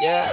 Yeah.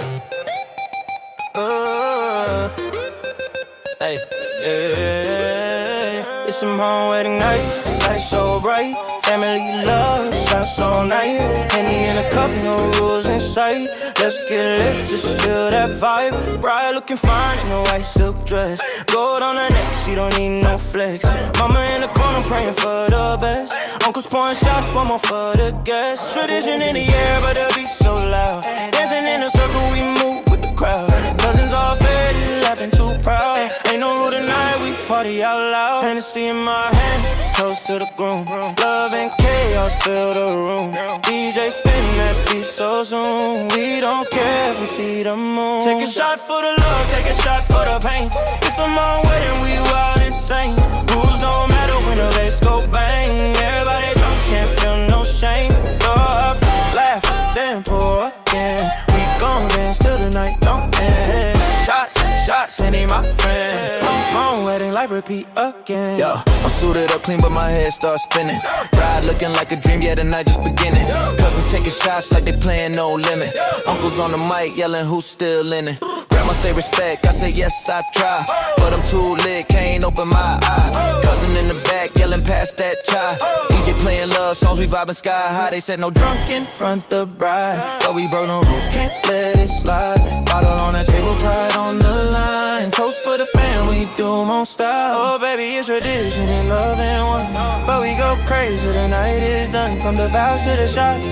Hey. Yeah. It's a Hmong wedding night. Lights so bright. Family love. Shots all night. Henny in a cup, no rules in sight. Let's get lit, just feel that vibe. Bride looking fine in a white silk dress. Gold on her neck, she don't need no flex. Mama in the corner praying for the best. Uncle's pouring shots, one more for the guests. Tradition in the air, but the beat so loud. Dancing in a circle, we move with the crowd. Cousins all faded, laughing too proud. Ain't no rule tonight, we party out loud. Hennessy in my hand, toast to the groom. Love and chaos fill the room. DJ spin that beat so soon. We don't care if we see the moon. Take a shot for the love, take a shot for the pain. It's a Hmong wedding, we wild insane. Rules don't matter when the bass go bang. Everybody drunk, can't feel no shame. Go up, laugh, then pour again. We gon' dance till the night don't end. Shots, shots, Henny my friend. Hmong wedding, life repeat again. Yo, I'm suited up clean, but my head starts spinning. Ride looking like a dream, yeah, the night just beginning. Cousins taking shots like they playing no limit. Uncles on the mic yelling, who's still in it? Grandma say respect, I say yes, I try. But I'm too lit, can't open my eye. Cousin in the back yelling past that chai. DJ playing love songs, we vibing sky high. They said no drunk in front the bride, but we broke no rules, can't let it slide. Bottle on the table, pride on the line. Toast for the fam, we do Hmong style. Oh baby, it's tradition and love and one. But we go crazy, the night is done. From the vows to the shots,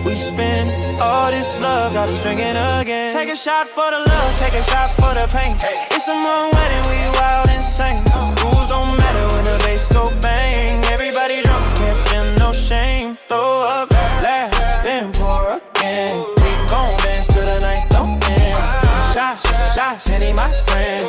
we spend all this love, got us drinking again. Take a shot for the love, take a shot for the pain. It's a Hmong wedding, we wild insane. Rules don't matter when the bass go bang. Everybody drunk, can't feel no shame. Throw up, laugh, then pour again. We gon' dance till the night don't end. Shots, shots, Henny my friend.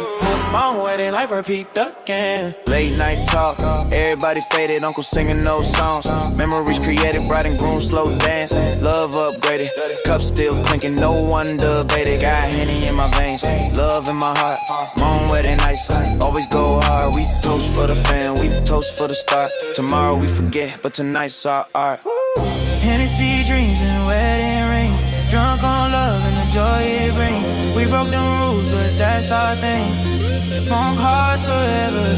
Hmong wedding, life repeat again. Late night talk, everybody faded, uncle singing those songs. Memories created, bride and groom slow dance. Love upgraded, cup still clinking, no one debated. Got Henny in my veins, love in my heart. Hmong wedding nights, always go hard. We toast for the fam, we toast for the start. Tomorrow we forget, but tonight's our art. Hennessy dreams and wedding rings. Drunk on love and the joy it brings. We broke them rules, but that's our thing. Hmong hearts forever.